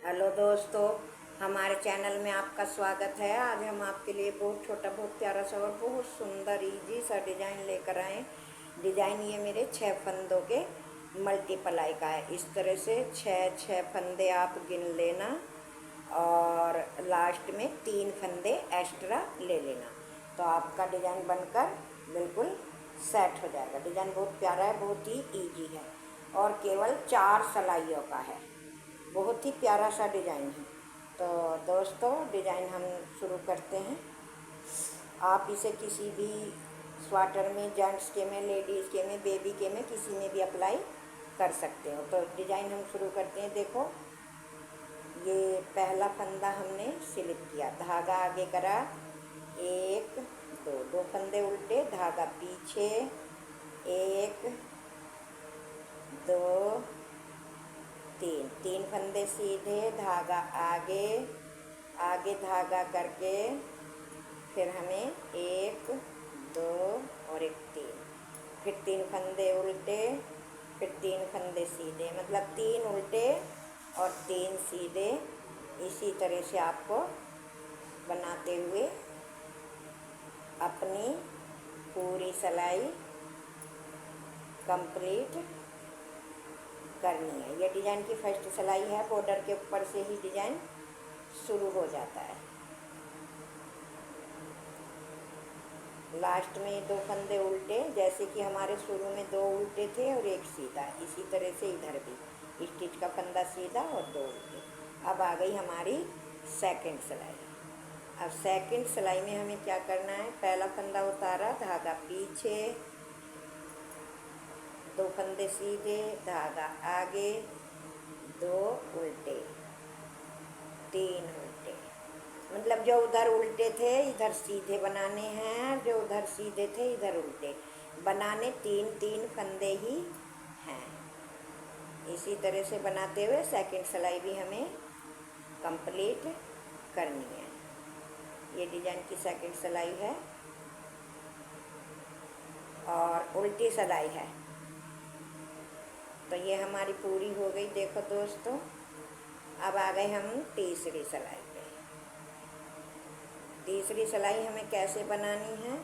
Hello दोस्तों, हमारे channel में आपका स्वागत है। आज हम आपके लिए बहुत छोटा, बहुत प्यारा सा और बहुत सुंदर इजी सा डिज़ाइन लेकर आए। डिज़ाइन ये मेरे 6 फंदों के मल्टीप्लाई का है। इस तरह से 6 फंदे आप गिन लेना और लास्ट में 3 फंदे एक्स्ट्रा ले लेना, तो आपका डिज़ाइन बनकर बिल्कुल सेट हो जाएगा। डिज़ाइन बहुत प्यारा है, बहुत ही ईजी है और केवल 4 सिलाइयों का है। बहुत ही प्यारा सा डिज़ाइन है। तो दोस्तों, डिज़ाइन हम शुरू करते हैं। आप इसे किसी भी स्वेटर में, जेंट्स के में, लेडीज़ के में, बेबी के में, किसी में भी अप्लाई कर सकते हो। तो डिज़ाइन हम शुरू करते हैं। देखो, ये पहला फंदा हमने स्लिप किया, धागा आगे करा, 1 2 फंदे उल्टे, धागा पीछे, 1 2 3 फंदे सीधे, धागा आगे, आगे धागा करके फिर हमें 1 2 और 1 3, फिर 3 फंदे उल्टे, फिर 3 फंदे सीधे, मतलब 3 उल्टे और 3 सीधे। इसी तरह से आपको बनाते हुए अपनी पूरी सिलाई कंप्लीट करनी है। ये डिज़ाइन की फर्स्ट सिलाई है। बॉर्डर के ऊपर से ही डिज़ाइन शुरू हो जाता है। लास्ट में 2 फंदे उल्टे, जैसे कि हमारे शुरू में 2 उल्टे थे और 1 सीधा, इसी तरह से इधर भी स्टिच का फंदा सीधा और 2 उल्टे। अब आ गई हमारी सेकंड सिलाई। अब सेकंड सिलाई में हमें क्या करना है? पहला फंदा उतारा, धागा पीछे, 2 फंदे सीधे, धागा आगे, 2 उल्टे, 3 उल्टे, मतलब जो उधर उल्टे थे इधर सीधे बनाने हैं, जो उधर सीधे थे इधर उल्टे बनाने। 3 फंदे ही हैं। इसी तरह से बनाते हुए सेकंड सिलाई भी हमें कंप्लीट करनी है। ये डिज़ाइन की सेकंड सिलाई है और उल्टी सिलाई है। तो ये हमारी पूरी हो गई। देखो दोस्तों, अब आ गए हम तीसरी सिलाई पे। तीसरी सिलाई हमें कैसे बनानी है,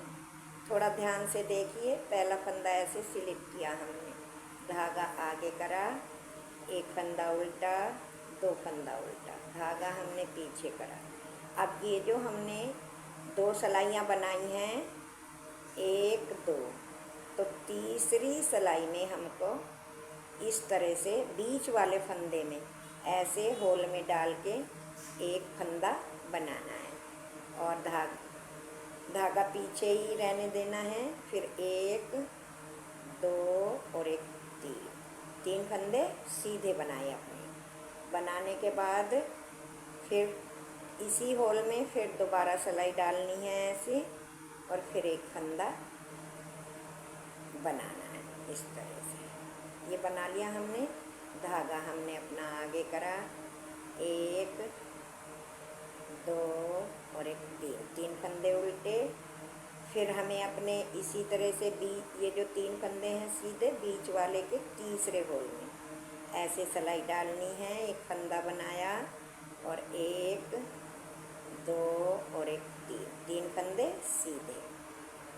थोड़ा ध्यान से देखिए। पहला फंदा ऐसे स्लिप किया हमने, धागा आगे करा, 1 फंदा उल्टा, 2 फंदा उल्टा, धागा हमने पीछे करा। अब ये जो हमने 2 सिलाइयाँ बनाई हैं, 1 2, तो तीसरी सिलाई में हमको इस तरह से बीच वाले फंदे में ऐसे होल में डाल के 1 फंदा बनाना है और धागा पीछे ही रहने देना है। फिर 1 2 और 1 3 फंदे सीधे बनाए अपने। बनाने के बाद फिर इसी होल में फिर दोबारा सिलाई डालनी है ऐसे, और फिर 1 फंदा बनाना है इस तरह से। ये बना लिया हमने। धागा हमने अपना आगे करा, 1 2 और 1 3 फंदे उल्टे। फिर हमें अपने इसी तरह से ये जो 3 फंदे हैं सीधे, बीच वाले के तीसरे होल में ऐसे सिलाई डालनी है। 1 फंदा बनाया और 1 2 और 1 3 फंदे सीधे।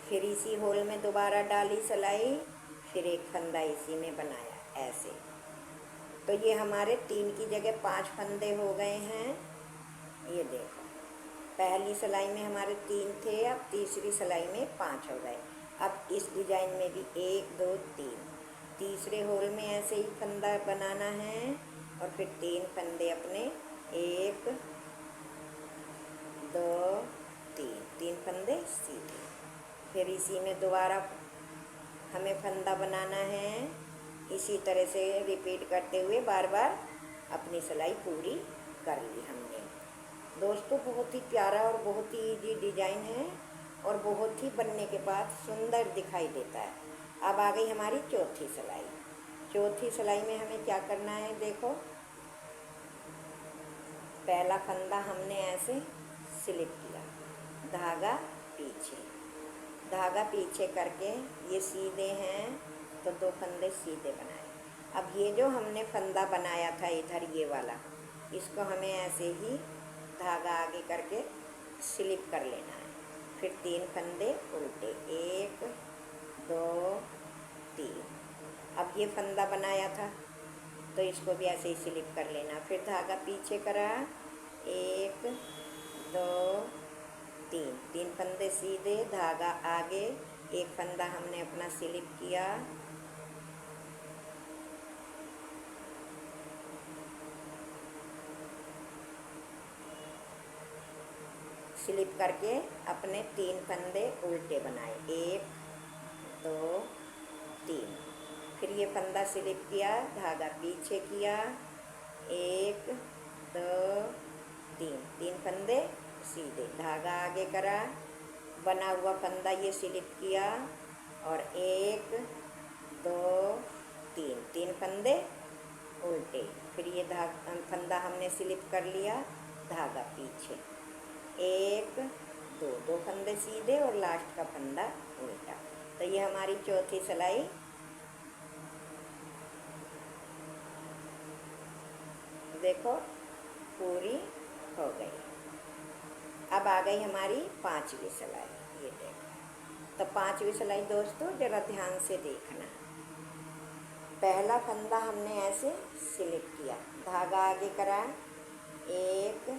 फिर इसी होल में दोबारा डाली सिलाई, फिर 1 फंदा इसी में बनाया ऐसे। तो ये हमारे 3 की जगह 5 फंदे हो गए हैं। ये देखो, पहली सिलाई में हमारे 3 थे, अब तीसरी सिलाई में 5 हो गए। अब इस डिज़ाइन में भी 1 2 3, तीसरे होल में ऐसे ही फंदा बनाना है और फिर 3 फंदे अपने, 1 2 3 फंदे सीधे। फिर इसी में दोबारा हमें फंदा बनाना है। इसी तरह से रिपीट करते हुए बार बार अपनी सिलाई पूरी कर ली हमने। दोस्तों, बहुत ही प्यारा और बहुत ही इजी डिज़ाइन है और बहुत ही बनने के बाद सुंदर दिखाई देता है। अब आ गई हमारी चौथी सिलाई। चौथी सिलाई में हमें क्या करना है? देखो, पहला फंदा हमने ऐसे स्लिप किया, धागा पीछे, धागा पीछे करके ये सीधे हैं तो 2 फंदे सीधे बनाए। अब ये जो हमने फंदा बनाया था इधर, ये वाला, इसको हमें ऐसे ही धागा आगे करके स्लिप कर लेना है। फिर 3 फंदे उल्टे, 1 2 3। अब ये फंदा बनाया था तो इसको भी ऐसे ही स्लिप कर लेना। फिर धागा पीछे करा, 1 2 3, 3 फंदे सीधे, धागा आगे, एक फंदा हमने अपना स्लिप किया, स्लिप करके अपने 3 फंदे उल्टे बनाए, 1 2 3। फिर ये फंदा स्लिप किया, धागा पीछे किया, 1 2 3, 3 फंदे सीधे, धागा आगे करा, बना हुआ फंदा ये स्लिप किया और 1 2 3, 3 फंदे उल्टे। फिर ये फंदा हमने स्लिप कर लिया, धागा पीछे, 1 2, 2 फंदे सीधे और लास्ट का फंदा उल्टा। तो ये हमारी चौथी सिलाई देखो पूरी हो गई। अब आ गई हमारी 5वीं सिलाई, ये देखो। तो 5वीं सिलाई दोस्तों ज़रा ध्यान से देखना। पहला फंदा हमने ऐसे स्लिप किया, धागा आगे करा, 1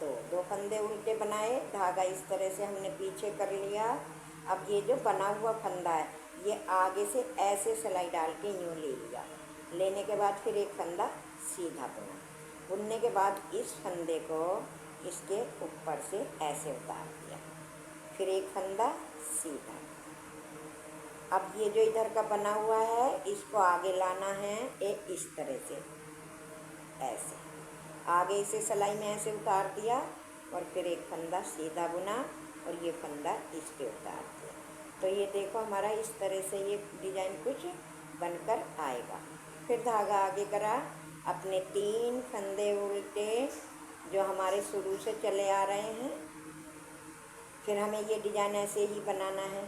2, 2 फंदे उल्टे बनाए, धागा इस तरह से हमने पीछे कर लिया। अब ये जो बना हुआ फंदा है ये आगे से ऐसे सिलाई डाल के यूँ ले लिया, लेने के बाद फिर एक फंदा सीधा बुना, बुनने के बाद इस फंदे को इसके ऊपर से ऐसे उतार दिया, फिर एक फंदा सीधा। अब ये जो इधर का बना हुआ है इसको आगे लाना है इस तरह से, ऐसे आगे इसे सिलाई में ऐसे उतार दिया और फिर एक फंदा सीधा बुना और ये फंदा इस पे उतार दिया। तो ये देखो हमारा इस तरह से ये डिज़ाइन कुछ बनकर आएगा। फिर धागा आगे करा, अपने 3 फंदे उल्टे जो हमारे शुरू से चले आ रहे हैं, फिर हमें ये डिज़ाइन ऐसे ही बनाना है।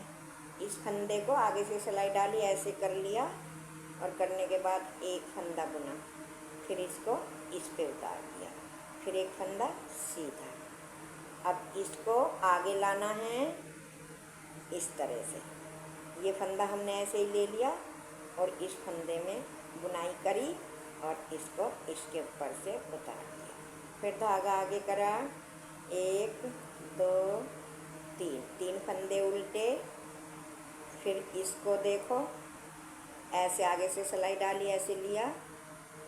इस फंदे को आगे से सिलाई डाली, ऐसे कर लिया और करने के बाद एक फंदा बुना, फिर इसको इस पे उतार दिया, फिर एक फंदा सीधा। अब इसको आगे लाना है इस तरह से, ये फंदा हमने ऐसे ही ले लिया और इस फंदे में बुनाई करी और इसको इसके ऊपर से उतार दिया। फिर धागा आगे करा, 1 2 3, 3 फंदे उल्टे, फिर इसको देखो ऐसे आगे से सिलाई डाली, ऐसे लिया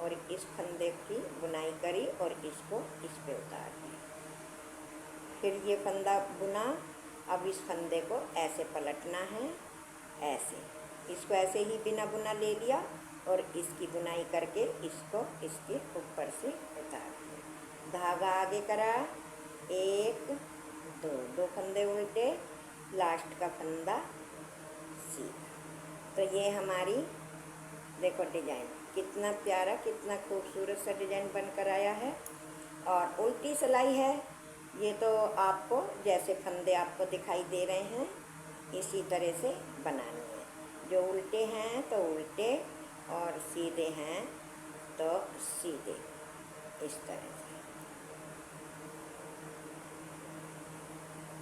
और इस फंदे की बुनाई करी और इसको इस पे उतार दिया, फिर ये फंदा बुना। अब इस फंदे को ऐसे पलटना है, ऐसे इसको ऐसे ही बिना बुना ले लिया और इसकी बुनाई करके इसको इसके ऊपर से उतार दिया। धागा आगे करा, 1 2, 2 फंदे उल्टे, लास्ट का फंदा सीधा। तो ये हमारी देखो डिज़ाइन कितना प्यारा, कितना खूबसूरत सा डिज़ाइन बनकर आया है। और उल्टी सिलाई है ये, तो आपको जैसे फंदे आपको दिखाई दे रहे हैं इसी तरह से बनानी है। जो उल्टे हैं तो उल्टे और सीधे हैं तो सीधे, इस तरह से।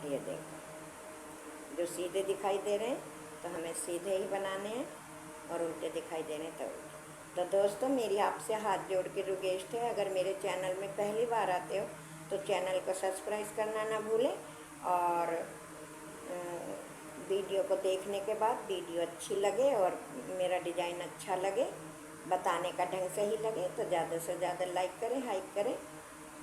ये देखो जो सीधे दिखाई दे रहे हैं तो हमें सीधे ही बनाने हैं और उल्टे दिखाई दे रहे हैं तो उल्टे। तो दोस्तों मेरी आपसे हाथ जोड़ के रिक्वेस्ट है, अगर मेरे चैनल में पहली बार आते हो तो चैनल को सब्सक्राइब करना ना भूलें और वीडियो को देखने के बाद वीडियो अच्छी लगे और मेरा डिज़ाइन अच्छा लगे, बताने का ढंग सही लगे तो ज़्यादा से ज़्यादा लाइक करें, हाइक करें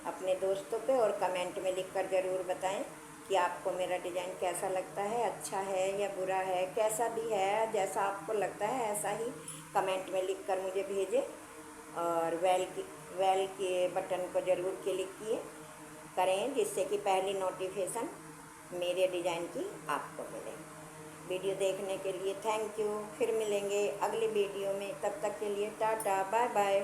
अपने दोस्तों पे और कमेंट में लिखकर ज़रूर बताएं कि आपको मेरा डिज़ाइन कैसा लगता है, अच्छा है या बुरा है, कैसा भी है, जैसा आपको लगता है ऐसा ही कमेंट में लिखकर मुझे भेजें। और बेल के बटन को ज़रूर क्लिक करें जिससे कि पहली नोटिफिकेशन मेरे डिज़ाइन की आपको मिले। वीडियो देखने के लिए थैंक यू। फिर मिलेंगे अगली वीडियो में, तब तक के लिए टाटा बाय बाय।